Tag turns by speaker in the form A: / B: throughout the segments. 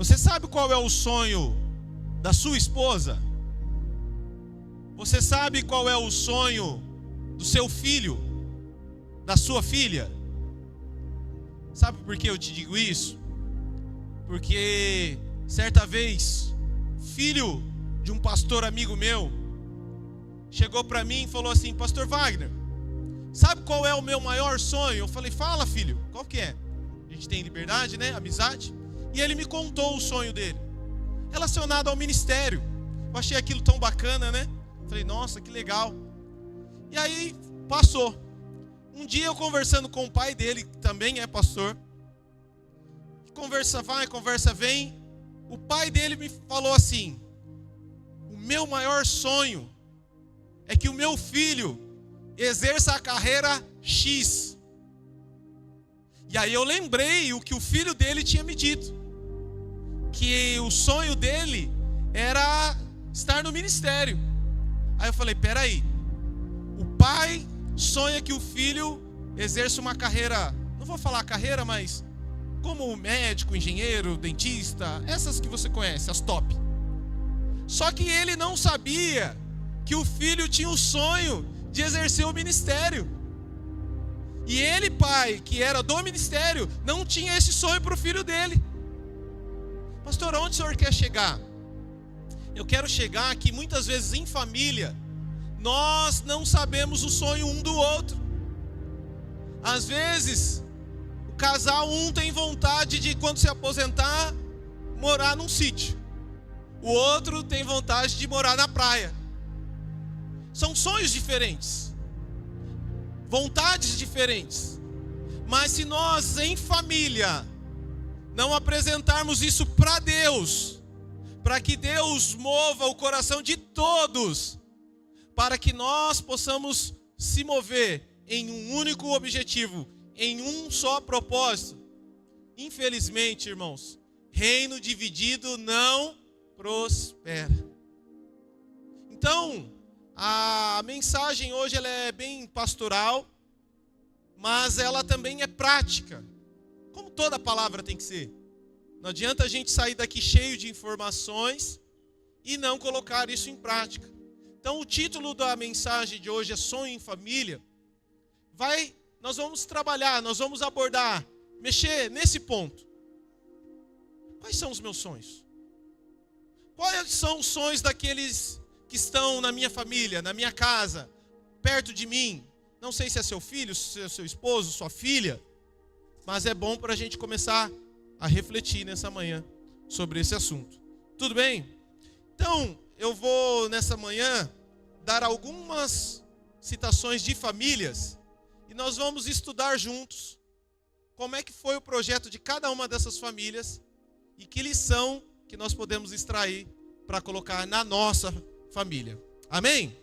A: Você sabe qual é o sonho da sua esposa? Você sabe qual é o sonho do seu filho, da sua filha? Sabe por que eu te digo isso? Porque certa vez, filho de um pastor amigo meu chegou para mim e falou assim: Pastor Wagner, sabe qual é o meu maior sonho? Eu falei: fala, filho, qual que é? A gente tem liberdade, né? Amizade. E ele me contou o sonho dele, relacionado ao ministério. Eu achei aquilo tão bacana, né? Falei: nossa, que legal. E aí passou. Um dia eu conversando com o pai dele, que também é pastor, conversa vai, conversa vem, o pai dele me falou assim: o meu maior sonho é que o meu filho exerça a carreira X. E aí eu lembrei o que o filho dele tinha me dito, que o sonho dele era estar no ministério. Aí eu falei: peraí, o pai sonha que o filho exerça uma carreira, não vou falar carreira, mas como médico, engenheiro, dentista, essas que você conhece, as top. Só que ele não sabia que o filho tinha o sonho de exercer o ministério. E ele, pai, que era do ministério, não tinha esse sonho para o filho dele. Pastor, aonde o senhor quer chegar? Eu quero chegar que muitas vezes em família nós não sabemos o sonho um do outro. Às vezes o casal, um tem vontade de, quando se aposentar, morar num sítio. O outro tem vontade de morar na praia. São sonhos diferentes, vontades diferentes. Mas se nós em família não apresentarmos isso para Deus, para que Deus mova o coração de todos, para que nós possamos se mover em um único objetivo, em um só propósito, infelizmente, irmãos, reino dividido não prospera. Então, a mensagem hoje ela é bem pastoral, mas ela também é prática, como toda palavra tem que ser. Não adianta a gente sair daqui cheio de informações e não colocar isso em prática. Então o título da mensagem de hoje é Sonho em Família. Nós vamos trabalhar, nós vamos abordar, mexer nesse ponto. Quais são os meus sonhos? Quais são os sonhos daqueles que estão na minha família, na minha casa, perto de mim? Não sei se é seu filho, se é seu esposo, sua filha, mas é bom para a gente começar a refletir nessa manhã sobre esse assunto. Tudo bem? Então, eu vou nessa manhã dar algumas citações de famílias e nós vamos estudar juntos como é que foi o projeto de cada uma dessas famílias e que lição que nós podemos extrair para colocar na nossa família. Amém?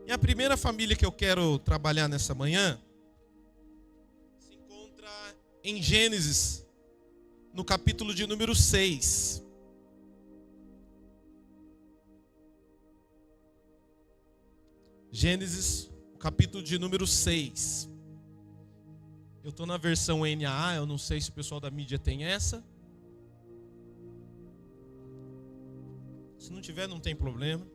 A: E a primeira família que eu quero trabalhar nessa manhã se encontra em Gênesis, no capítulo de número 6. Gênesis, capítulo de número 6. Eu estou na versão NAA, eu não sei se o pessoal da mídia tem essa. Se não tiver, não tem problema.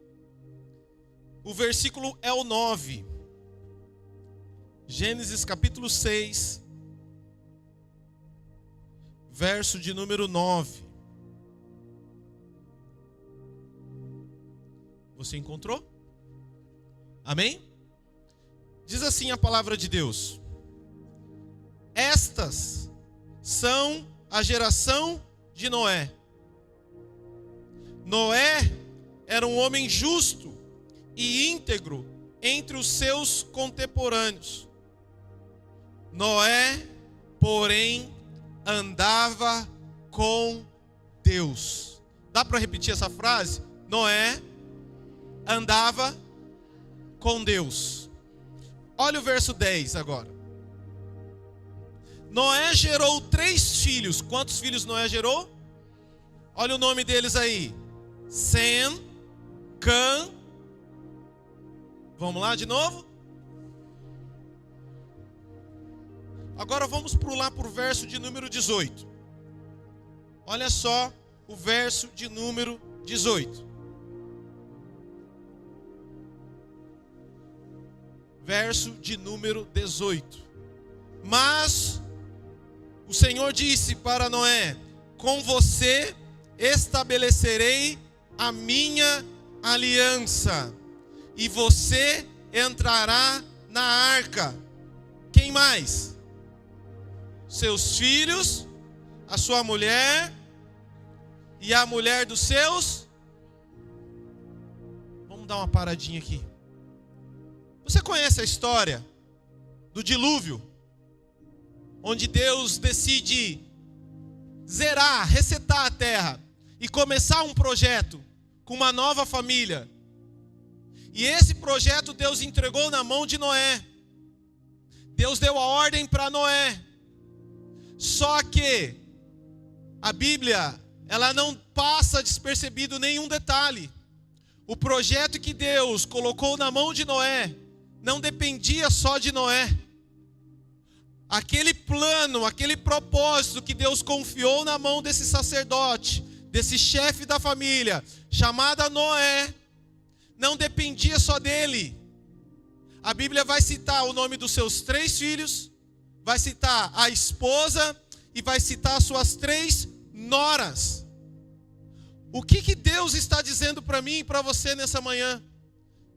A: O versículo é o 9. Gênesis capítulo 6, verso de número 9. Você encontrou? Amém? Diz assim a palavra de Deus: estas são a geração de Noé. Noé era um homem justo e íntegro entre os seus contemporâneos. Noé, porém, andava com Deus. Dá para repetir essa frase? Noé andava com Deus. Olha o verso 10 agora. Noé gerou 3 filhos. Quantos filhos Noé gerou? Olha o nome deles aí: Sem, Cã. Vamos lá de novo? Agora vamos pular para o verso de número 18. Olha só o verso de número 18. Verso de número 18. Mas o Senhor disse para Noé: com você estabelecerei a minha aliança, e você entrará na arca. Quem mais? Seus filhos, a sua mulher e a mulher dos seus. Vamos dar uma paradinha aqui. Você conhece a história do dilúvio, onde Deus decide zerar, resetar a terra e começar um projeto com uma nova família? E esse projeto Deus entregou na mão de Noé. Deus deu a ordem para Noé. Só que a Bíblia, ela não passa despercebido nenhum detalhe. O projeto que Deus colocou na mão de Noé não dependia só de Noé. Aquele plano, aquele propósito que Deus confiou na mão desse sacerdote, desse chefe da família, chamado Noé, não dependia só dele. A Bíblia vai citar o nome dos seus 3 filhos, vai citar a esposa e vai citar as suas 3 noras. O que Deus está dizendo para mim e para você nessa manhã?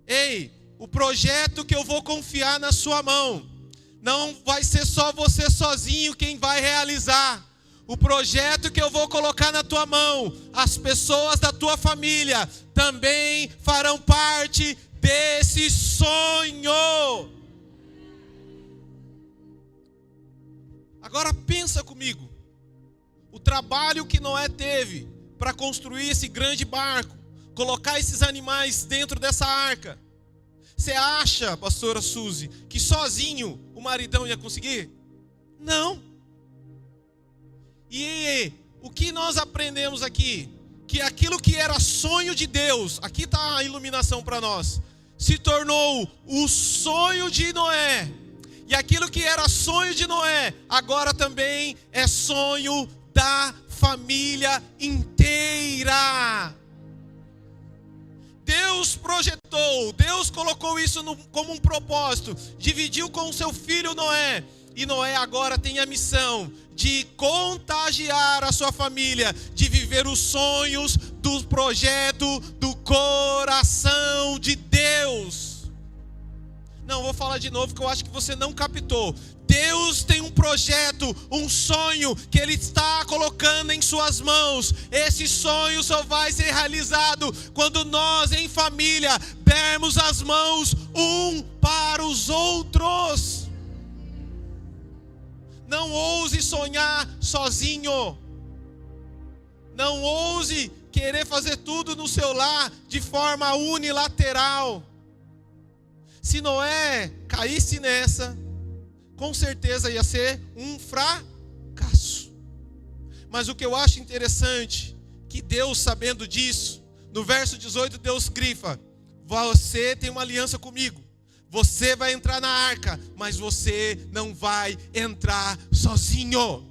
A: Ei, o projeto que eu vou confiar na sua mão, não vai ser só você sozinho quem vai realizar. O projeto que eu vou colocar na tua mão, as pessoas da tua família também farão parte desse sonho. Agora pensa comigo. O trabalho que Noé teve para construir esse grande barco, colocar esses animais dentro dessa arca. Você acha, pastora Suzy, que sozinho o maridão ia conseguir? Não. E o que nós aprendemos aqui? Que aquilo que era sonho de Deus, aqui está a iluminação para nós, se tornou o sonho de Noé. E aquilo que era sonho de Noé, agora também é sonho da família inteira. Deus projetou, Deus colocou isso como um propósito, dividiu com o seu filho Noé. E Noé agora tem a missão de contagiar a sua família, de viver os sonhos do projeto do coração de Deus. Não, vou falar de novo que eu acho que você não captou. Deus tem um projeto, um sonho que Ele está colocando em suas mãos. Esse sonho só vai ser realizado quando nós em família dermos as mãos um para os outros. Não ouse sonhar sozinho. Não ouse querer fazer tudo no seu lar de forma unilateral. Se Noé caísse nessa, com certeza ia ser um fracasso. Mas o que eu acho interessante, que Deus, sabendo disso, no verso 18 Deus grifa: você tem uma aliança comigo. Você vai entrar na arca, mas você não vai entrar sozinho.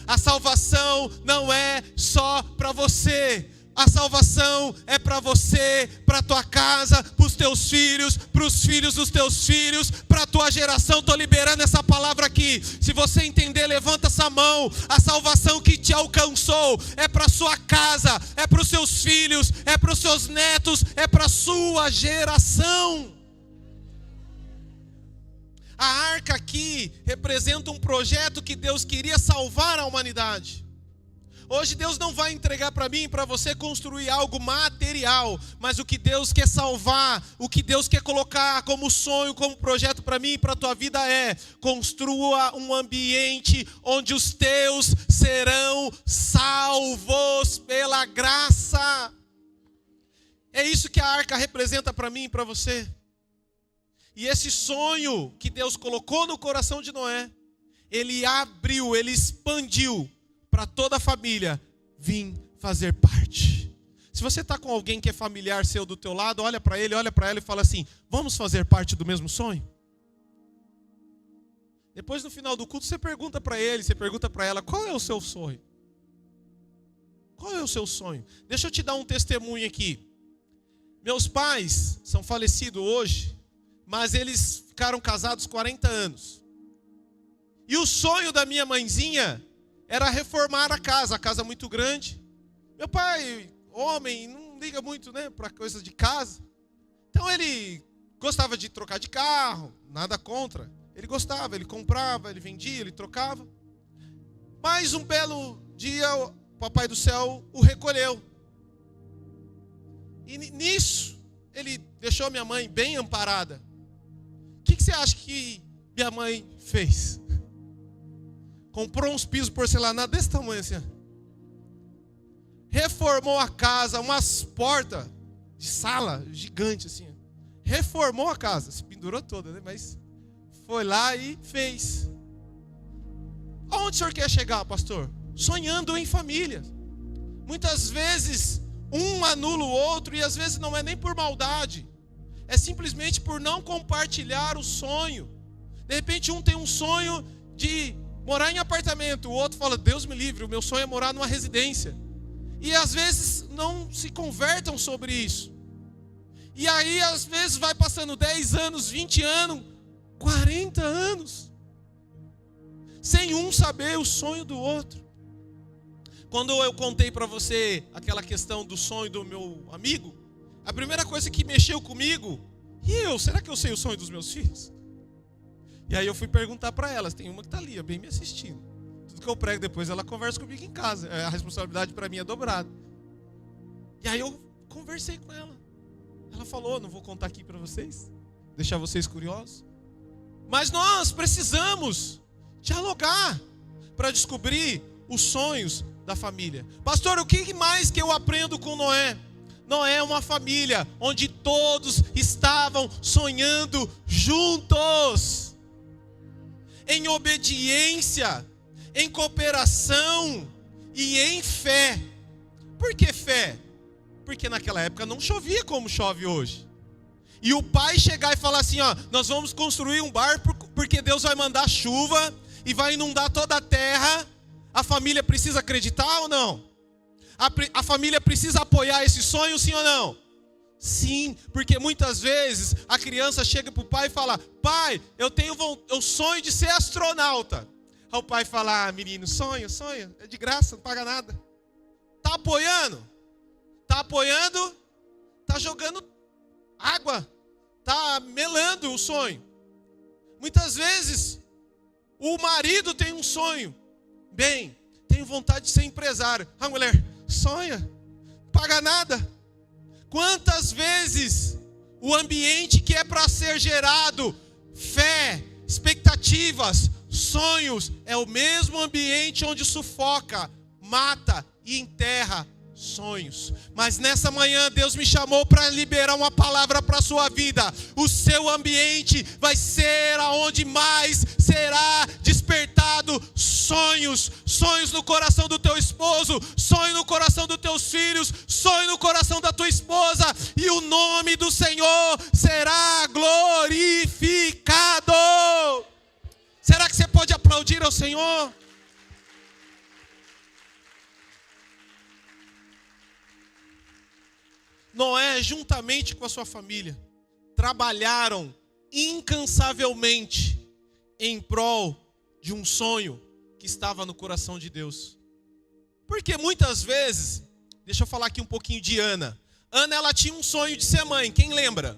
A: A salvação não é só para você. A salvação é para você, para a tua casa, para os teus filhos, para os filhos dos teus filhos, para a tua geração. Estou liberando essa palavra aqui. Se você entender, levanta essa mão. A salvação que te alcançou é para a sua casa, é para os seus filhos, é para os seus netos, é para a sua geração. A arca aqui representa um projeto que Deus queria salvar a humanidade. Hoje Deus não vai entregar para mim e para você construir algo material, mas o que Deus quer salvar, o que Deus quer colocar como sonho, como projeto para mim e para a tua vida é: construa um ambiente onde os teus serão salvos pela graça. É isso que a arca representa para mim e para você. E esse sonho que Deus colocou no coração de Noé, ele abriu, ele expandiu para toda a família vir fazer parte. Se você está com alguém que é familiar seu do teu lado, olha para ele, olha para ela e fala assim: vamos fazer parte do mesmo sonho? Depois no final do culto você pergunta para ele, você pergunta para ela: qual é o seu sonho? Qual é o seu sonho? Deixa eu te dar um testemunho aqui. Meus pais são falecidos hoje, mas eles ficaram casados 40 anos. E o sonho da minha mãezinha era reformar a casa muito grande. Meu pai, homem, não liga muito, né, para coisas de casa. Então ele gostava de trocar de carro, nada contra. Ele gostava, ele comprava, ele vendia, ele trocava. Mas um belo dia, o Papai do Céu o recolheu. E nisso, ele deixou minha mãe bem amparada. O que você acha que minha mãe fez? Comprou uns pisos porcelanatos desse tamanho assim. Reformou a casa, umas portas de sala gigante assim. Reformou a casa, se pendurou toda, né? Mas foi lá e fez. Aonde o senhor quer chegar, pastor? Sonhando em família. Muitas vezes um anula o outro e às vezes não é nem por maldade. É simplesmente por não compartilhar o sonho. De repente um tem um sonho de morar em apartamento, o outro fala, Deus me livre, o meu sonho é morar numa residência. E às vezes não se convertam sobre isso. E aí às vezes vai passando 10 anos, 20 anos, 40 anos, sem um saber o sonho do outro. Quando eu contei para você aquela questão do sonho do meu amigo, a primeira coisa que mexeu comigo, será que eu sei o sonho dos meus filhos? E aí eu fui perguntar para elas, tem uma que está ali, bem me assistindo. Tudo que eu prego depois, ela conversa comigo em casa. A responsabilidade para mim é dobrada. E aí eu conversei com ela. Ela falou, não vou contar aqui para vocês, deixar vocês curiosos. Mas nós precisamos dialogar para descobrir os sonhos da família. Pastor, o que mais que eu aprendo com Noé? Noé é uma família onde todos estavam sonhando juntos, em obediência, em cooperação e em fé. Por que fé? Porque naquela época não chovia como chove hoje. E o pai chegar e falar assim, nós vamos construir um barco porque Deus vai mandar chuva e vai inundar toda a terra. A família precisa acreditar ou não? A família precisa apoiar esse sonho, sim ou não? Sim, porque muitas vezes a criança chega para o pai e fala, pai, eu tenho o sonho de ser astronauta. Aí o pai fala, menino, sonha, é de graça, não paga nada. Está apoiando? Está apoiando? Está jogando água, está melando o sonho. Muitas vezes o marido tem um sonho, bem, tenho vontade de ser empresário. A mulher sonha, paga nada. Quantas vezes o ambiente que é para ser gerado fé, expectativas, sonhos, é o mesmo ambiente onde sufoca, mata e enterra sonhos. Mas nessa manhã Deus me chamou para liberar uma palavra para a sua vida. O seu ambiente vai ser aonde mais será despertado sonhos. Sonhos no coração do teu esposo, sonho no coração dos teus filhos, sonho no coração da tua esposa, e o nome do Senhor será glorificado. Será que você pode aplaudir ao Senhor? Noé, juntamente com a sua família, trabalharam incansavelmente em prol de um sonho que estava no coração de Deus. Porque muitas vezes, deixa eu falar aqui um pouquinho de Ana. Ana, ela tinha um sonho de ser mãe, quem lembra?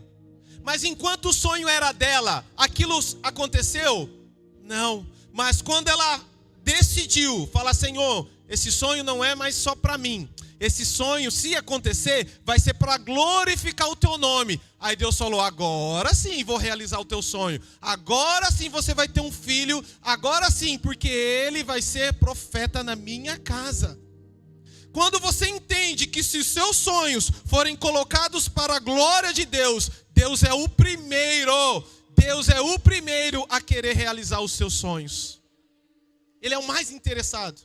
A: Mas enquanto o sonho era dela, aquilo aconteceu? Não. Mas quando ela decidiu, falar, Senhor, esse sonho não é mais só para mim. Esse sonho, se acontecer, vai ser para glorificar o teu nome. Aí Deus falou, agora sim vou realizar o teu sonho. Agora sim você vai ter um filho. Agora sim, porque ele vai ser profeta na minha casa. Quando você entende que se os seus sonhos forem colocados para a glória de Deus, Deus é o primeiro. Deus é o primeiro a querer realizar os seus sonhos. Ele é o mais interessado.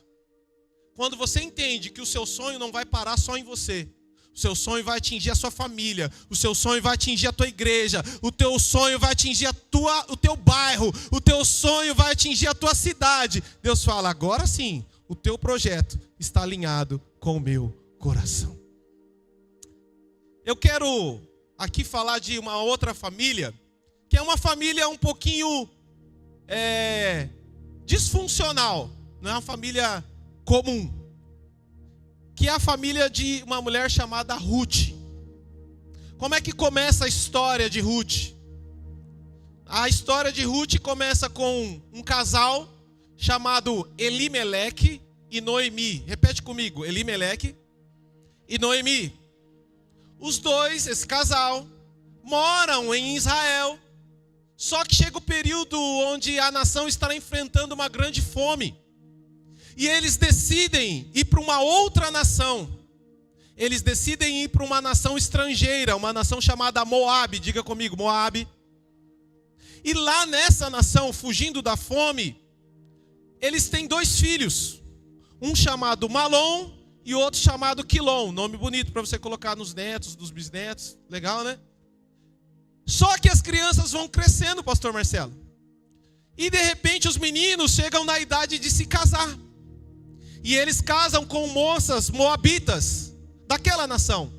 A: Quando você entende que o seu sonho não vai parar só em você, o seu sonho vai atingir a sua família, o seu sonho vai atingir a tua igreja, o teu sonho vai atingir o teu bairro, o teu sonho vai atingir a tua cidade. Deus fala, agora sim, o teu projeto está alinhado com o meu coração. Eu quero aqui falar de uma outra família, que é uma família um pouquinho disfuncional, não é uma família comum, que é a família de uma mulher chamada Ruth. Como é que começa a história de Ruth? A história de Ruth começa com um casal chamado Elimeleque e Noemi. Repete comigo, Elimeleque e Noemi. Os dois, esse casal, moram em Israel. Só que chega o período onde a nação está enfrentando uma grande fome. E eles decidem ir para uma outra nação. Eles decidem ir para uma nação estrangeira, uma nação chamada Moabe. Diga comigo, Moabe. E lá nessa nação, fugindo da fome, eles têm 2 filhos. Um chamado Malom e outro chamado Quilom. Nome bonito para você colocar nos netos, nos bisnetos. Legal, né? Só que as crianças vão crescendo, pastor Marcelo. E de repente os meninos chegam na idade de se casar. E eles casam com moças moabitas daquela nação.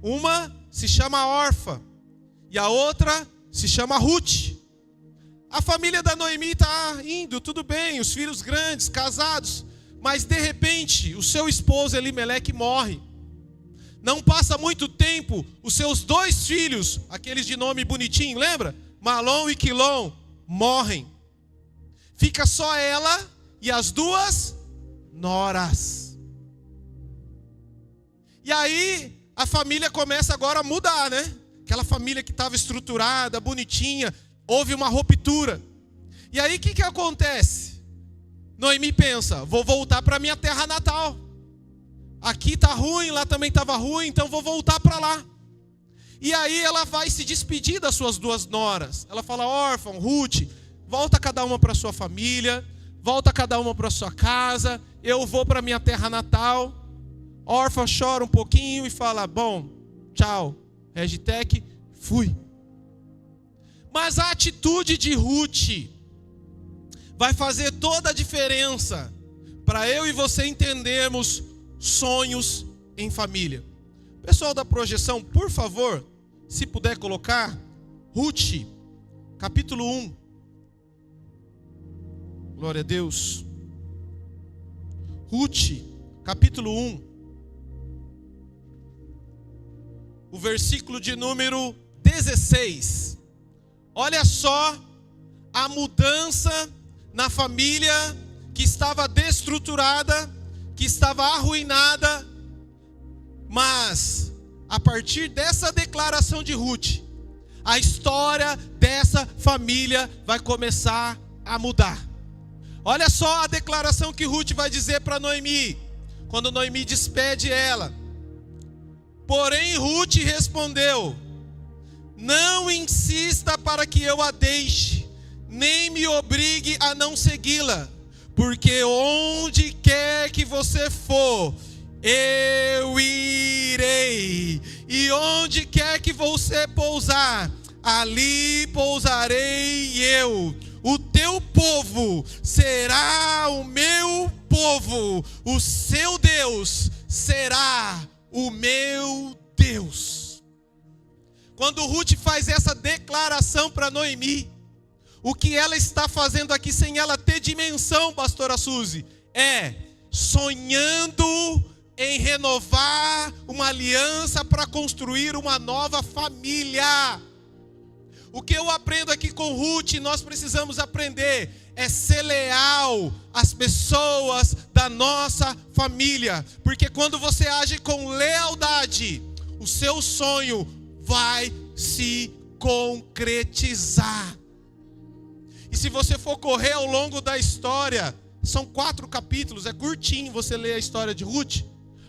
A: Uma se chama Orfa e a outra se chama Ruth. A família da Noemi está indo, tudo bem, os filhos grandes, casados. Mas de repente o seu esposo Elimeleque morre. Não passa muito tempo, os seus 2 filhos, aqueles de nome bonitinho, lembra? Malom e Quilom, morrem. Fica só ela e as 2 noras. E aí a família começa agora a mudar, né? Aquela família que estava estruturada, bonitinha, houve uma ruptura. E aí o que acontece? Noemi pensa, vou voltar para minha terra natal. Aqui está ruim, lá também estava ruim, então vou voltar para lá. E aí ela vai se despedir das suas 2 noras. Ela fala, órfão, Ruth, volta cada uma para sua família, volta cada uma para sua casa, eu vou para minha terra natal. Orfa chora um pouquinho e fala, bom, tchau, Regitec, fui. Mas a atitude de Ruth vai fazer toda a diferença para eu e você entendermos sonhos em família. Pessoal da projeção, por favor, se puder colocar Ruth, capítulo 1. Glória a Deus. Ruth, capítulo 1. O versículo de número 16. Olha só a mudança na família que estava destruturada, que estava arruinada, mas a partir dessa declaração de Ruth, a história dessa família vai começar a mudar. Olha só a declaração que Ruth vai dizer para Noemi, quando Noemi despede ela. Porém Ruth respondeu, não insista para que eu a deixe, nem me obrigue a não segui-la, porque onde quer que você for, eu irei, e onde quer que você pousar, ali pousarei eu. O teu povo será o meu povo, o seu Deus será o meu Deus. Quando Ruth faz essa declaração para Noemi, o que ela está fazendo aqui sem ela ter dimensão, pastora Suzy, é sonhando em renovar uma aliança para construir uma nova família. O que eu aprendo aqui com Ruth, nós precisamos aprender, é ser leal às pessoas da nossa família. Porque quando você age com lealdade, o seu sonho vai se concretizar. E se você for correr ao longo da história, são 4 capítulos, é curtinho você ler a história de Ruth.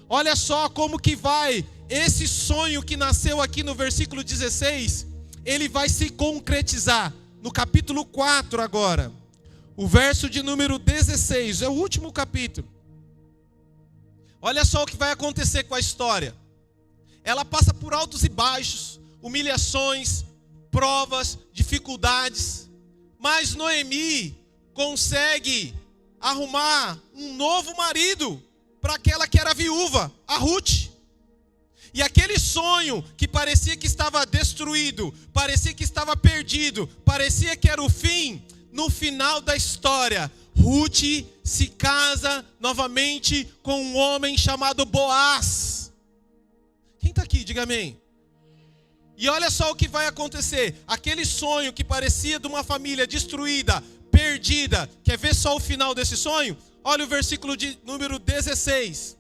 A: Olha só como que vai, esse sonho que nasceu aqui no versículo 16, ele vai se concretizar no capítulo 4 agora. O verso de número 16, é o último capítulo. Olha só o que vai acontecer com a história. Ela passa por altos e baixos, humilhações, provas, dificuldades. Mas Noemi consegue arrumar um novo marido. para aquela que era viúva, a Ruth. E aquele sonho que parecia que estava destruído, parecia que estava perdido, parecia que era o fim, no final da história, Ruth se casa novamente com um homem chamado Boaz. Quem está aqui? Diga amém. E olha só o que vai acontecer. Aquele sonho que parecia de uma família destruída, perdida. Quer ver só o final desse sonho? Olha o versículo de número 16.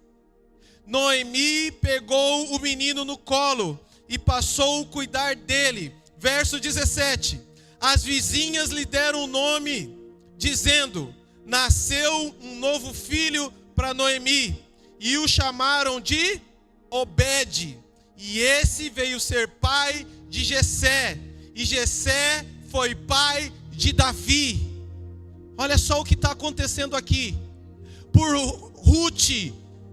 A: Noemi pegou o menino no colo e passou a cuidar dele. Verso 17. As vizinhas lhe deram o nome, dizendo: nasceu um novo filho para Noemi. E o chamaram de Obed. E esse veio ser pai de Jessé. E Jessé foi pai de Davi. Olha só o que está acontecendo aqui. Por Ruth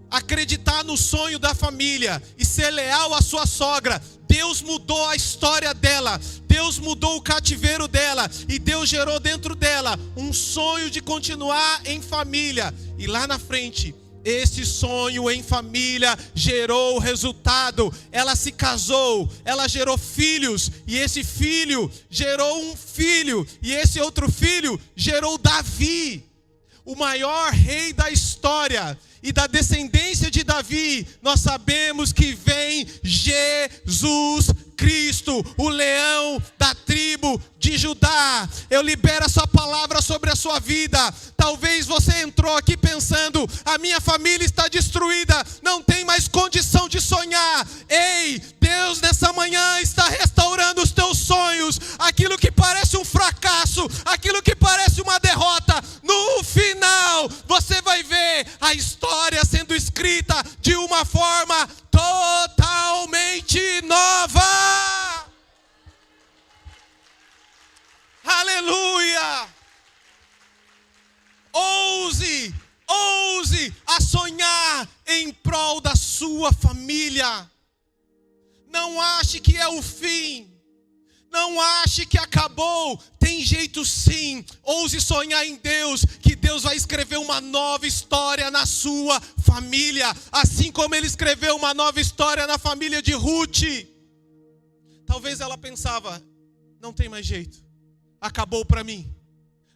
A: acreditar no sonho da família e ser leal à sua sogra, Deus mudou a história dela. Deus mudou o cativeiro dela. E Deus gerou dentro dela um sonho de continuar em família. E lá na frente, esse sonho em família gerou o resultado. Ela se casou, ela gerou filhos, e esse filho gerou um filho, e esse outro filho gerou Davi, o maior rei da história. E da descendência de Davi, nós sabemos que vem Jesus Cristo, o leão da tribo de Judá. Eu libero a sua palavra sobre a sua vida. Talvez você entrou aqui pensando: a minha família está destruída, não tem mais condição de sonhar. Ei, Deus nessa manhã está restaurando os teus sonhos. Aquilo que parece um fracasso, aquilo que parece uma derrota, no final você vai ver a história sendo escrita de uma forma totalmente nova. Aleluia! Ouse a sonhar em prol da sua família. Não ache que é o fim. Não ache que acabou. Tem jeito sim. Ouse sonhar em Deus, que Deus vai escrever uma nova história na sua família, assim como Ele escreveu uma nova história na família de Ruth. Talvez ela pensava: não tem mais jeito, acabou para mim.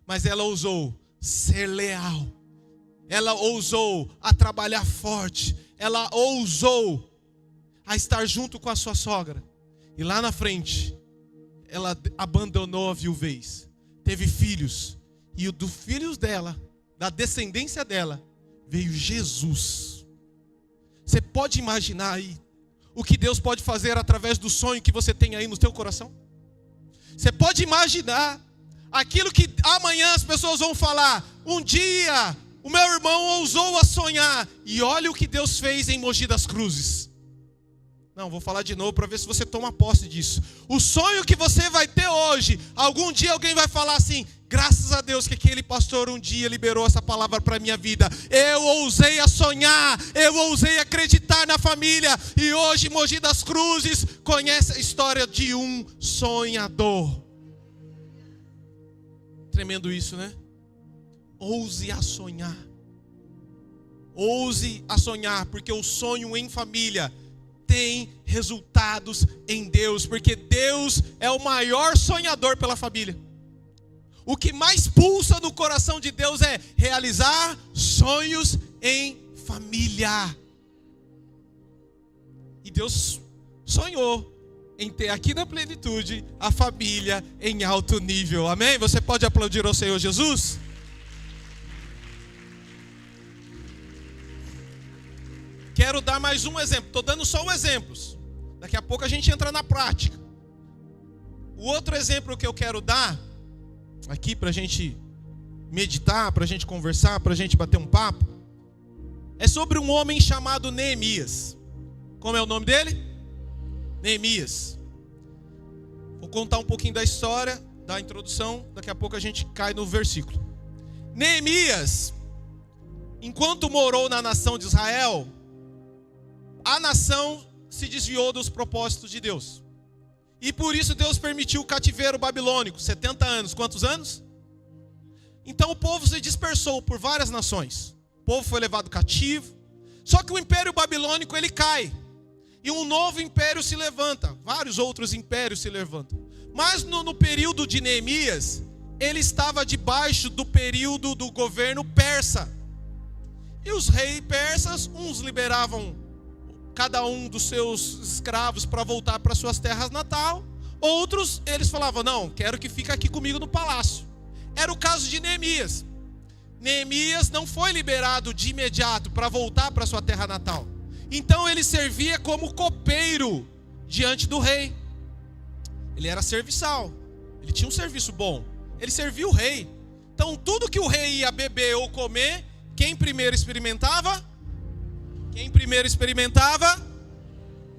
A: Mas ela ousou ser leal. Ela ousou a trabalhar forte. Ela ousou a estar junto com a sua sogra. E lá na frente, ela abandonou a viuvez. Teve filhos. E dos filhos dela, da descendência dela, veio Jesus. Você pode imaginar aí o que Deus pode fazer através do sonho que você tem aí no seu coração? Você pode imaginar aquilo que amanhã as pessoas vão falar: um dia o meu irmão ousou a sonhar, e olha o que Deus fez em Mogi das Cruzes. Não, vou falar de novo para ver se você toma posse disso. O sonho que você vai ter hoje, algum dia alguém vai falar assim: graças a Deus que aquele pastor um dia liberou essa palavra para a minha vida. Eu ousei a sonhar, eu ousei acreditar na família. E hoje Mogi das Cruzes conhece a história de um sonhador. Tremendo isso, né? Ouse a sonhar. Ouse a sonhar, porque o sonho em família tem resultados em Deus, porque Deus é o maior sonhador pela família. O que mais pulsa no coração de Deus é realizar sonhos em família. E Deus sonhou em ter aqui na plenitude a família em alto nível. Amém? Você pode aplaudir ao Senhor Jesus? Quero dar mais um exemplo. Estou dando só exemplos. Daqui a pouco a gente entra na prática. O outro exemplo que eu quero dar aqui para a gente meditar, para a gente conversar, para a gente bater um papo, é sobre um homem chamado Neemias. Como é o nome dele? Neemias. Vou contar um pouquinho da história, da introdução, daqui a pouco a gente cai no versículo. Neemias, enquanto morou na nação de Israel, a nação se desviou dos propósitos de Deus. E por isso Deus permitiu o cativeiro babilônico, 70 anos. Quantos anos? Então o povo se dispersou por várias nações. O povo foi levado cativo. Só que o Império Babilônico ele cai. E um novo império se levanta. Vários outros impérios se levantam. Mas no período de Neemias, ele estava debaixo do período do governo persa. E os reis persas, uns liberavam cada um dos seus escravos para voltar para suas terras natal. Outros, eles falavam, não, quero que fique aqui comigo no palácio. Era o caso de Neemias. Neemias não foi liberado de imediato para voltar para sua terra natal. Então ele servia como copeiro diante do rei. Ele era serviçal. Ele tinha um serviço bom. Ele servia o rei. Então tudo que o rei ia beber ou comer, quem primeiro experimentava? Quem primeiro experimentava?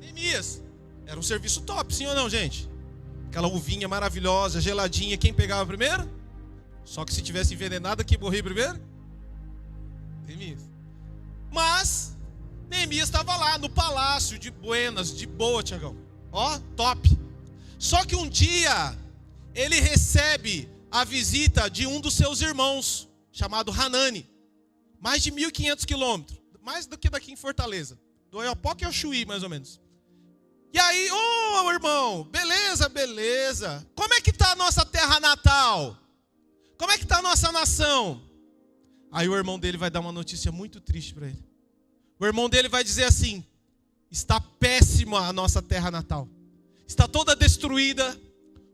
A: Neemias. Era um serviço top, sim ou não, gente? Aquela uvinha maravilhosa, geladinha, quem pegava primeiro? Só que se tivesse envenenada, quem morria primeiro? Neemias. Mas Neemias estava lá no palácio de Buenas, de boa, Tiagão. Ó, top. Só que um dia ele recebe a visita de um dos seus irmãos, chamado Hanani. Mais de 1.500 quilômetros. Mais do que daqui em Fortaleza. Do Oiapoque ao Chuí, mais ou menos. E aí, ô irmão, beleza, beleza. Como é que está a nossa terra natal? Como é que está a nossa nação? Aí o irmão dele vai dar uma notícia muito triste para ele. O irmão dele vai dizer assim: está péssima a nossa terra natal. Está toda destruída,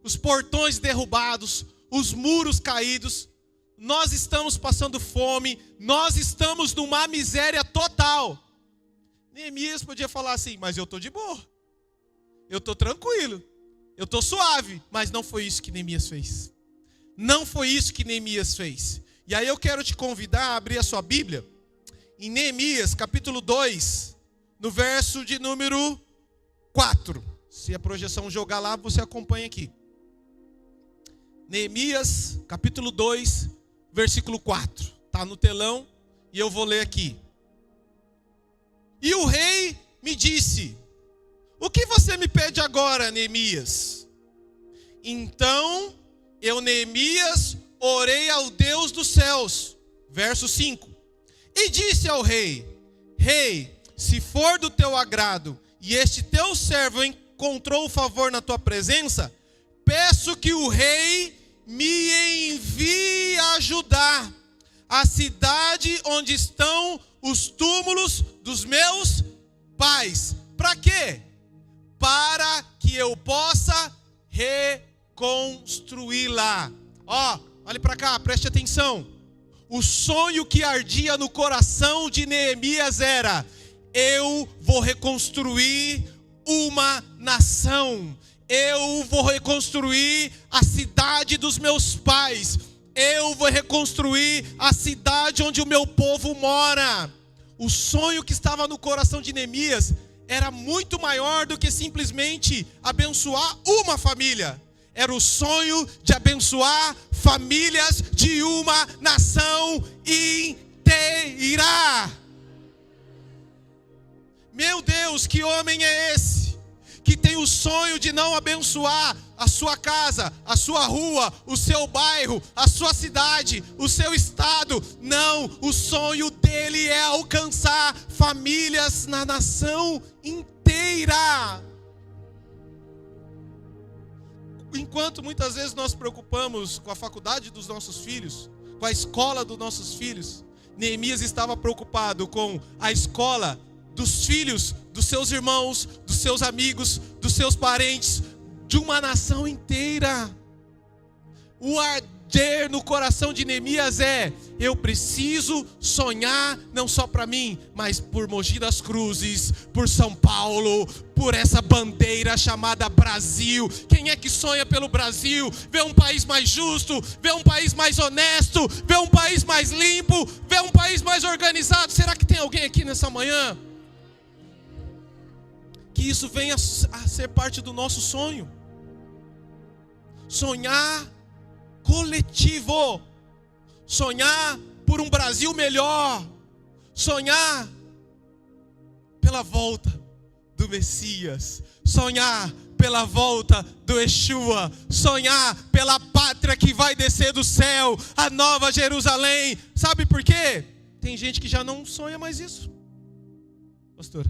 A: os portões derrubados, os muros caídos. Nós estamos passando fome, nós estamos numa miséria total. Neemias podia falar assim, mas eu estou de boa. Eu estou tranquilo, eu estou suave. Mas não foi isso que Neemias fez. Não foi isso que Neemias fez. E aí eu quero te convidar a abrir a sua Bíblia em Neemias capítulo 2, no verso de número 4. Se a projeção jogar lá, você acompanha aqui. Neemias capítulo 2, versículo 4. Está no telão e eu vou ler aqui. E o rei me disse: o que você me pede agora, Neemias? Então eu, Neemias, orei ao Deus dos céus. Verso 5. E disse ao rei: Rei, se for do teu agrado, e este teu servo encontrou favor na tua presença, peço que o rei me envie a Judá, a cidade onde estão os túmulos dos meus pais. Para quê? Para que eu possa reconstruí-la. Ó, olhe para cá, preste atenção. O sonho que ardia no coração de Neemias era: eu vou reconstruir uma nação. Eu vou reconstruir a cidade dos meus pais. Eu vou reconstruir a cidade onde o meu povo mora. O sonho que estava no coração de Neemias era muito maior do que simplesmente abençoar uma família. Era o sonho de abençoar famílias de uma nação inteira. Meu Deus, que homem é esse? Que tem o sonho de não abençoar a sua casa, a sua rua, o seu bairro, a sua cidade, o seu estado. Não, o sonho dele é alcançar famílias na nação inteira. Enquanto muitas vezes nós preocupamos com a faculdade dos nossos filhos, com a escola dos nossos filhos, Neemias estava preocupado com a escola dos filhos, dos seus irmãos, dos seus amigos, dos seus parentes, de uma nação inteira. O arder no coração de Neemias é: eu preciso sonhar não só para mim, mas por Mogi das Cruzes, por São Paulo, por essa bandeira chamada Brasil. Quem é que sonha pelo Brasil? Ver um país mais justo, ver um país mais honesto, ver um país mais limpo, ver um país mais organizado. Será que tem alguém aqui nessa manhã que isso venha a ser parte do nosso sonho? Sonhar coletivo, sonhar por um Brasil melhor, sonhar pela volta do Messias, sonhar pela volta do Yeshua, sonhar pela pátria que vai descer do céu, a nova Jerusalém. Sabe por quê? Tem gente que já não sonha mais isso. pastora?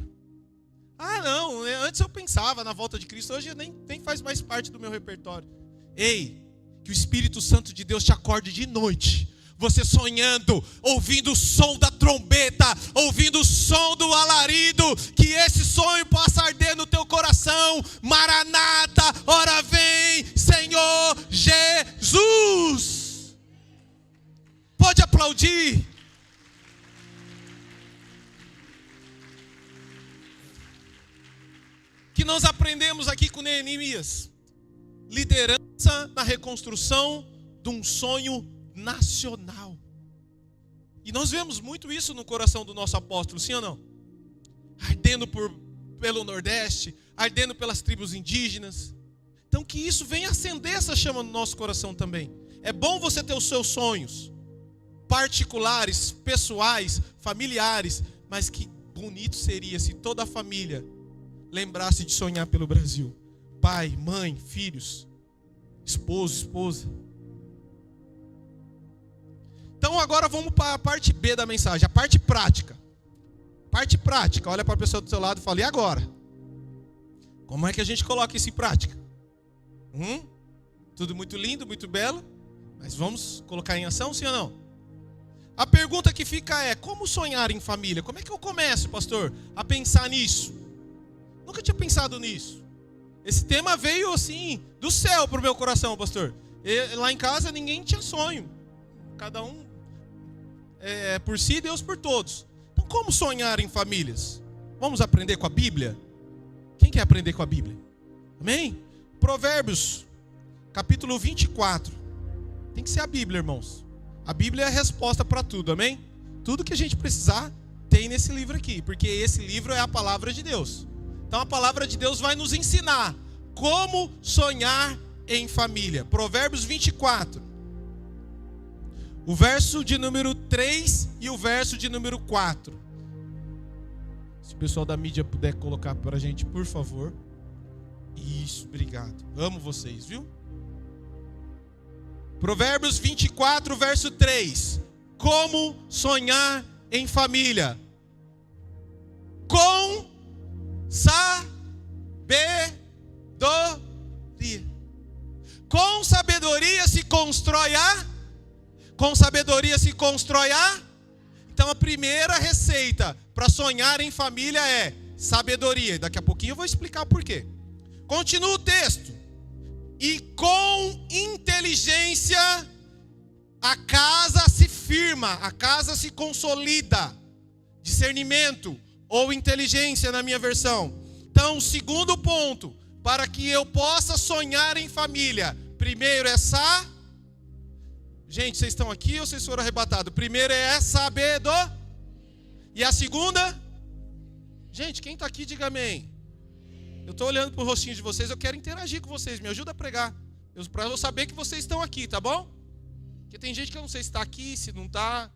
A: Ah, não, antes eu pensava na volta de Cristo, hoje nem faz mais parte do meu repertório. Ei, que o Espírito Santo de Deus te acorde de noite, você sonhando, ouvindo o som da trombeta, ouvindo o som do alarido, que esse sonho possa arder no teu coração. Maranata, ora vem, Senhor Jesus. Pode aplaudir. Que nós aprendemos aqui com Neemias: liderança na reconstrução de um sonho nacional. E nós vemos muito isso no coração do nosso apóstolo, sim ou não? Ardendo pelo Nordeste, ardendo pelas tribos indígenas. Então que isso venha acender essa chama no nosso coração também. É bom você ter os seus sonhos particulares, pessoais, familiares, mas que bonito seria se toda a família lembrasse de sonhar pelo Brasil. Pai, mãe, filhos, esposo, esposa. Então agora vamos para a parte B da mensagem, a parte prática. Parte prática, olha para a pessoa do seu lado e fala: e agora? Como é que a gente coloca isso em prática? Tudo muito lindo, muito belo, mas vamos colocar em ação, sim ou não? A pergunta que fica é: como sonhar em família? Como é que eu começo, pastor, a pensar nisso? Nunca tinha pensado nisso. Esse tema veio assim do céu para o meu coração, pastor. Lá em casa ninguém tinha sonho. Cada um por si, Deus por todos. Então como sonhar em famílias? Vamos aprender com a Bíblia? Quem quer aprender com a Bíblia? Amém? Provérbios, capítulo 24. Tem que ser a Bíblia, irmãos. A Bíblia é a resposta para tudo, amém? Tudo que a gente precisar tem nesse livro aqui, porque esse livro é a palavra de Deus. Então a palavra de Deus vai nos ensinar como sonhar em família. Provérbios 24. O verso de número 3 e o verso de número 4. Se o pessoal da mídia puder colocar para a gente, por favor. Isso, obrigado. Amo vocês, viu? Provérbios 24, verso 3. Como sonhar em família? Com sabedoria. Com sabedoria se constrói a. Com sabedoria se constrói a. Então a primeira receita para sonhar em família é sabedoria. Daqui a pouquinho eu vou explicar por quê. Continua o texto. E com inteligência a casa se firma, a casa se consolida. Discernimento ou inteligência na minha versão. Então, segundo ponto, para que eu possa sonhar em família, primeiro é Gente, vocês estão aqui ou vocês foram arrebatados? Primeiro é sabedoria. E a segunda? Gente, quem está aqui, diga amém. Eu estou olhando para o rostinho de vocês, eu quero interagir com vocês, me ajuda a pregar. Para eu saber que vocês estão aqui, tá bom? Porque tem gente que eu não sei se está aqui, se não está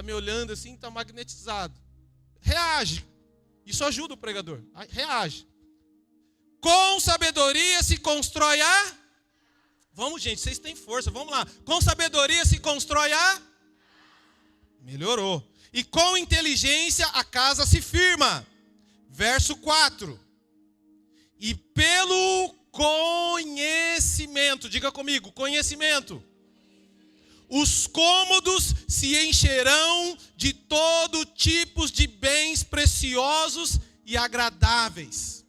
A: me olhando assim, está magnetizado. Reage. Isso ajuda o pregador. Reage. Com sabedoria se constrói a. Vamos, gente, vocês têm força, vamos lá. Com sabedoria se constrói a. Melhorou. E com inteligência a casa se firma. Verso 4. E pelo conhecimento, diga comigo, conhecimento. Os cômodos se encherão de todo tipo de bens preciosos e agradáveis.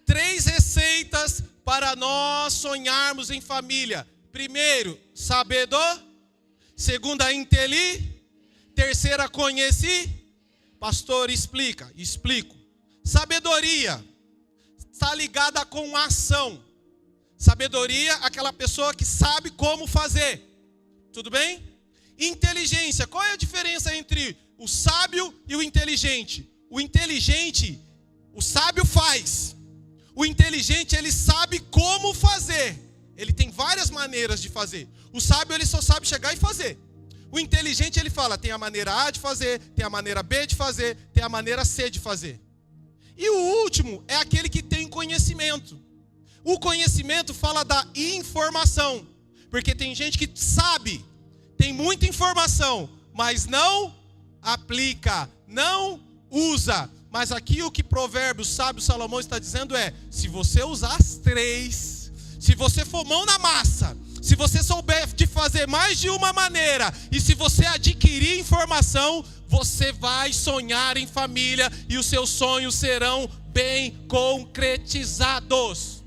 A: 3 receitas para nós sonharmos em família. Primeiro, sabedoria. Segunda, inteligência. Terceira, conheci. Pastor, explica. Explico. Sabedoria está ligada com ação. Sabedoria, aquela pessoa que sabe como fazer. Tudo bem? Inteligência. Qual é a diferença entre o sábio e o inteligente? O inteligente, o sábio faz. O inteligente, ele sabe como fazer. Ele tem várias maneiras de fazer. O sábio, ele só sabe chegar e fazer. O inteligente, ele fala, tem a maneira A de fazer, tem a maneira B de fazer, tem a maneira C de fazer. E o último é aquele que tem conhecimento. O conhecimento fala da informação. Porque tem gente que sabe, tem muita informação, mas não aplica, não usa. Mas aqui o que Provérbios, sábio Salomão está dizendo é: se você usar as 3, se você for mão na massa, se você souber de fazer mais de uma maneira, e se você adquirir informação, você vai sonhar em família e os seus sonhos serão bem concretizados.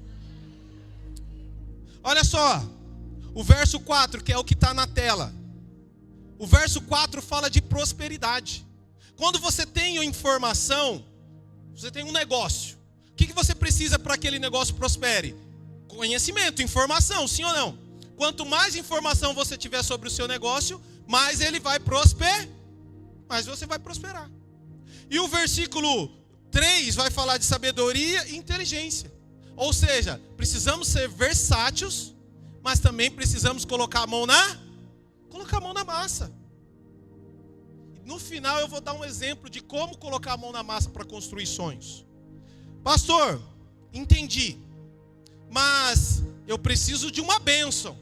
A: Olha só, o verso 4, que é o que está na tela. O verso 4 fala de prosperidade. Quando você tem informação, você tem um negócio. O que você precisa para que aquele negócio prospere? Conhecimento, informação, sim ou não? Quanto mais informação você tiver sobre o seu negócio, mais ele vai prosperar, mais você vai prosperar. E o versículo 3 vai falar de sabedoria e inteligência. Ou seja, precisamos ser versáteis, mas também precisamos colocar a mão na massa. No final eu vou dar um exemplo de como colocar a mão na massa para construir sonhos. Pastor, entendi, mas eu preciso de uma bênção.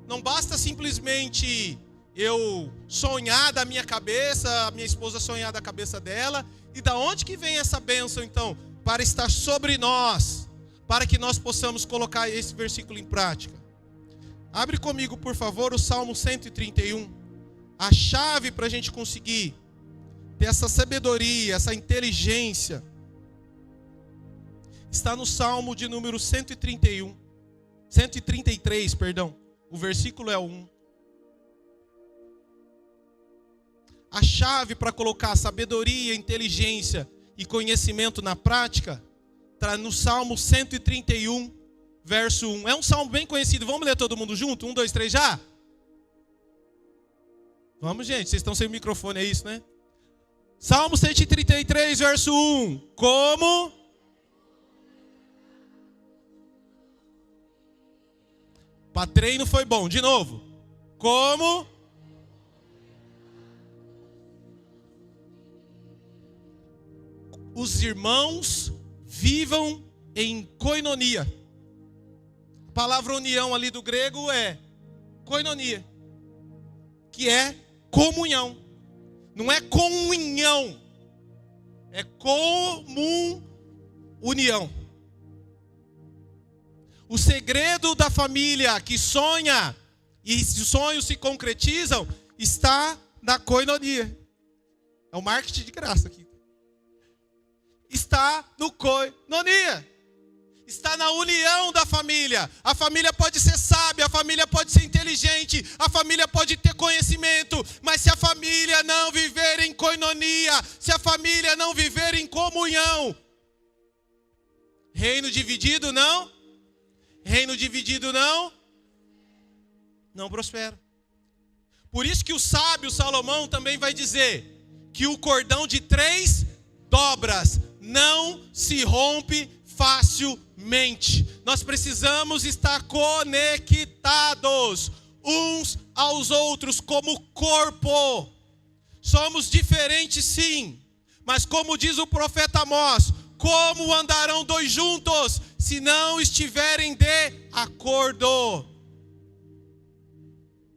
A: Não basta simplesmente eu sonhar da minha cabeça, a minha esposa sonhar da cabeça dela. E da onde que vem essa bênção então? Para estar sobre nós, para que nós possamos colocar esse versículo em prática. Abre comigo, por favor, o Salmo 131. A chave para a gente conseguir ter essa sabedoria, essa inteligência, está no Salmo de número 133, perdão. O versículo é o 1. A chave para colocar sabedoria, inteligência e conhecimento na prática está no Salmo 131, verso 1. É um salmo bem conhecido. Vamos ler todo mundo junto? 1, 2, 3, já? Vamos, gente. Vocês estão sem microfone, é isso, né? Salmo 133, verso 1. Como? Para treino foi bom. De novo. Como? Os irmãos vivam em koinonia. A palavra união ali do grego é koinonia, que é comunhão. Não é comunhão, é união. O segredo da família que sonha e os sonhos se concretizam está na koinonia. É o marketing de graça aqui. Está no koinonia. Está na união da família. A família pode ser sábia, a família pode ser inteligente, a família pode ter conhecimento, mas se a família não viver em koinonia, se a família não viver em comunhão, reino dividido não prospera. Por isso que o sábio Salomão também vai dizer que o cordão de 3 dobras não se rompe facilmente. Nós precisamos estar conectados uns aos outros como corpo. Somos diferentes, sim, mas como diz o profeta Amós, como andarão 2 juntos se não estiverem de acordo?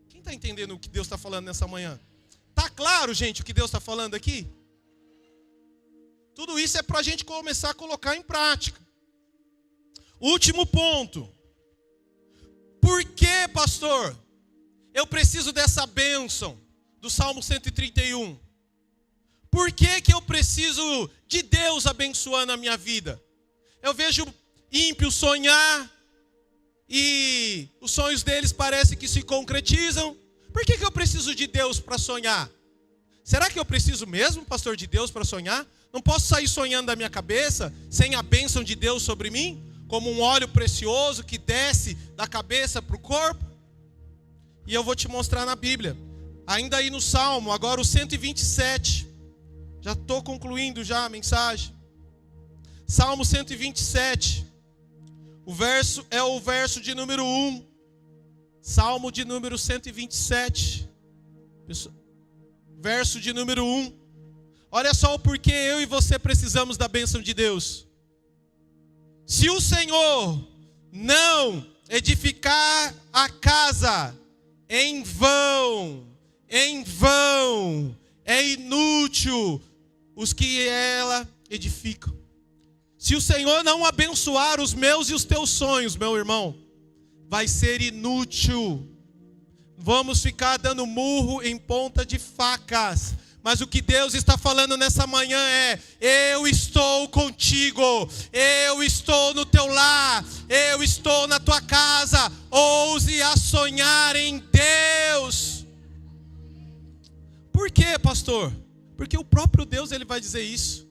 A: Quem está entendendo o que Deus está falando nessa manhã? Está claro, gente, o que Deus está falando aqui? Tudo isso é para a gente começar a colocar em prática. Último ponto. Por que, pastor, eu preciso dessa bênção do Salmo 131? Por que eu preciso de Deus abençoando a minha vida? Eu vejo ímpios sonhar e os sonhos deles parecem que se concretizam. Por que eu preciso de Deus para sonhar? Será que eu preciso mesmo, pastor, de Deus para sonhar? Não posso sair sonhando da minha cabeça sem a bênção de Deus sobre mim? Como um óleo precioso que desce da cabeça para o corpo? E eu vou te mostrar na Bíblia. Ainda aí no Salmo, agora o 127. Já estou concluindo já a mensagem. Salmo 127. O verso é o verso de número 1. Salmo de número 127. Verso de número 1. Olha só o porquê eu e você precisamos da bênção de Deus. Se o Senhor não edificar a casa, em vão, é inútil os que ela edificam. Se o Senhor não abençoar os meus e os teus sonhos, meu irmão, vai ser inútil. Vamos ficar dando murro em ponta de facas. Mas o que Deus está falando nessa manhã é: eu estou contigo, eu estou no teu lar, eu estou na tua casa. Ouse a sonhar em Deus. Por quê, pastor? Porque o próprio Deus, ele vai dizer isso.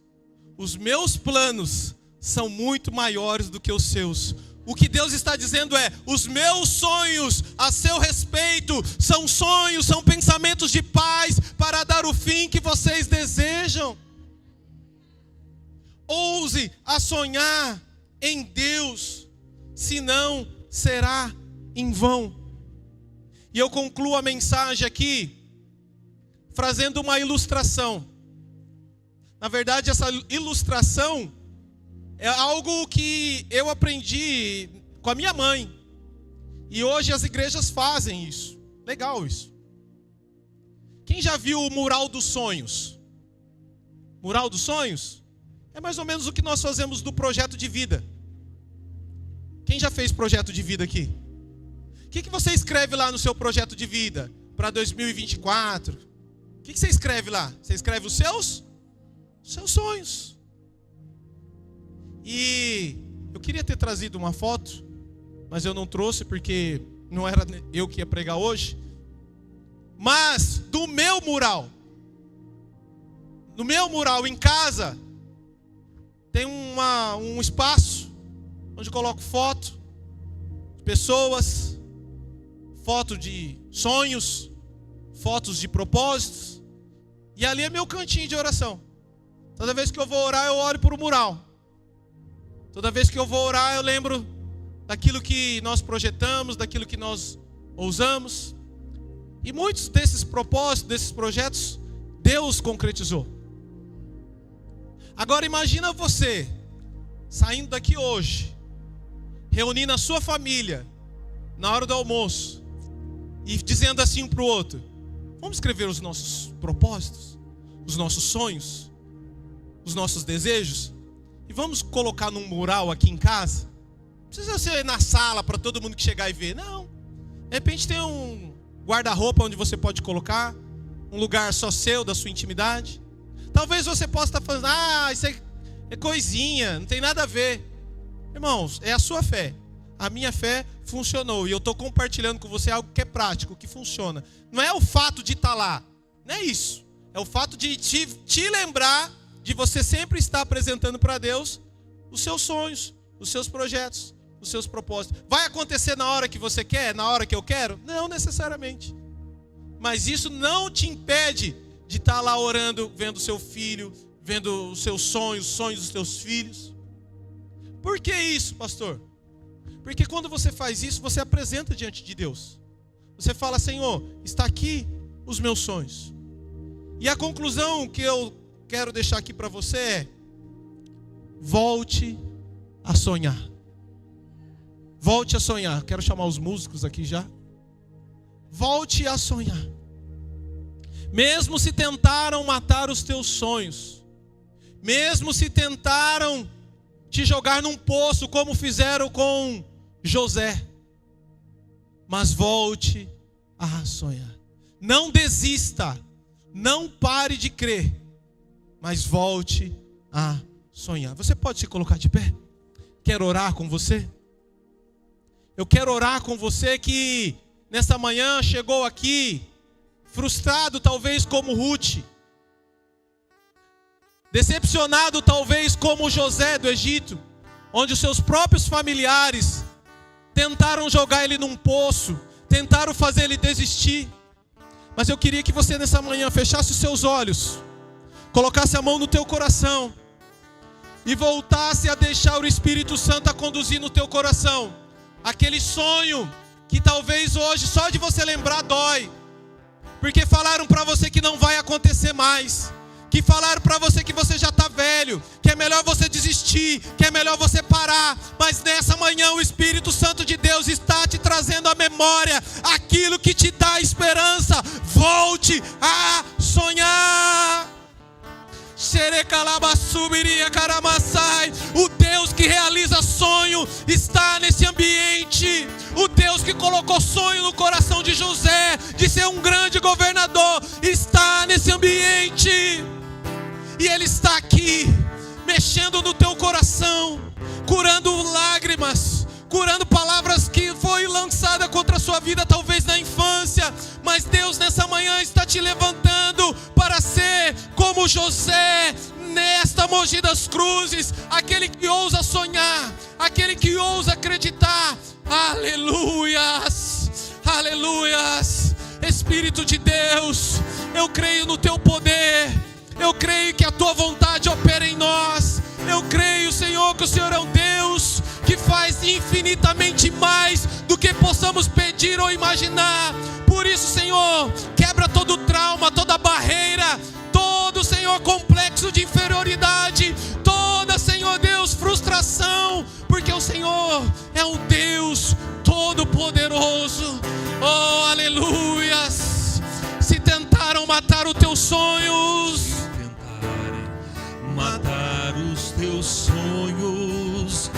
A: Os meus planos são muito maiores do que os seus. O que Deus está dizendo é: os meus sonhos a seu respeito são sonhos, são pensamentos de paz para dar o fim que vocês desejam. Ouse a sonhar em Deus, senão será em vão. E eu concluo a mensagem aqui trazendo uma ilustração. Na verdade, essa ilustração é algo que eu aprendi com a minha mãe. E hoje as igrejas fazem isso. Legal isso. Quem já viu o Mural dos Sonhos? Mural dos Sonhos? É mais ou menos o que nós fazemos do projeto de vida. Quem já fez projeto de vida aqui? O que você escreve lá no seu projeto de vida para 2024? O que você escreve lá? Você escreve os seus sonhos. E eu queria ter trazido uma foto, mas eu não trouxe porque não era eu que ia pregar hoje. Mas do meu mural, no meu mural em casa, tem um espaço onde eu coloco foto de pessoas, foto de sonhos, fotos de propósitos. E ali é meu cantinho de oração. Toda vez que eu vou orar, eu oro para o mural. Toda vez que eu vou orar, eu lembro daquilo que nós projetamos, daquilo que nós ousamos. E muitos desses propósitos, desses projetos, Deus concretizou. Agora imagina você saindo daqui hoje, reunindo a sua família na hora do almoço e dizendo assim um para o outro: vamos escrever os nossos propósitos, os nossos sonhos, os nossos desejos, e vamos colocar num mural aqui em casa. Não precisa ser na sala para todo mundo que chegar e ver. Não. De repente tem um guarda-roupa onde você pode colocar, um lugar só seu, da sua intimidade. Talvez você possa estar falando: isso é coisinha, não tem nada a ver. Irmãos, é a sua fé. A minha fé funcionou. E eu estou compartilhando com você algo que é prático, que funciona. Não é o fato de estar lá. Não é isso. É o fato de te lembrar de você sempre estar apresentando para Deus os seus sonhos, os seus projetos, os seus propósitos. Vai acontecer na hora que você quer, na hora que eu quero? Não necessariamente. Mas isso não te impede de estar lá orando, vendo o seu filho, vendo os seus sonhos, os sonhos dos seus filhos. Por que isso, pastor? Porque quando você faz isso, você apresenta diante de Deus. Você fala: Senhor, está aqui os meus sonhos. E a conclusão que eu quero deixar aqui para você é: volte a sonhar. Volte a sonhar. Quero chamar os músicos aqui já. Volte a sonhar. Mesmo se tentaram matar os teus sonhos, mesmo se tentaram te jogar num poço, como fizeram com José, mas volte a sonhar. Não desista, não pare de crer, mas volte a sonhar. Você pode se colocar de pé? Quero orar com você. Eu quero orar com você que nessa manhã chegou aqui frustrado, talvez como Ruth, decepcionado talvez como José do Egito, onde os seus próprios familiares tentaram jogar ele num poço, tentaram fazer ele desistir. Mas eu queria que você nessa manhã fechasse os seus olhos, colocasse a mão no teu coração e voltasse a deixar o Espírito Santo a conduzir no teu coração aquele sonho que talvez hoje só de você lembrar dói, porque falaram para você que não vai acontecer mais, que falaram para você que você já está velho, que é melhor você desistir, que é melhor você parar. Mas nessa manhã o Espírito Santo de Deus está te trazendo à memória aquilo que te dá esperança. Volte a sonhar. O Deus que realiza sonho está nesse ambiente. O Deus que colocou sonho no coração de José de ser um grande governador está nesse ambiente. E Ele está aqui, mexendo no teu coração, curando lágrimas, curando palavras que foi lançada contra a sua vida, talvez na infância. Mas Deus nessa manhã está te levantando para ser como José, nesta Mogi das Cruzes, aquele que ousa sonhar, aquele que ousa acreditar. Aleluias, aleluias. Espírito de Deus, eu creio no teu poder, eu creio que a tua vontade opera em nós. Eu creio, Senhor, que o Senhor é um Deus que faz infinitamente mais do que possamos pedir ou imaginar. Por isso, Senhor, quebra todo trauma, toda barreira, todo, Senhor, complexo de inferioridade, toda, Senhor Deus, frustração, porque o Senhor é um Deus todo-poderoso. Oh, aleluias. Se tentaram matar os teus sonhos,
B: matar os teus sonhos,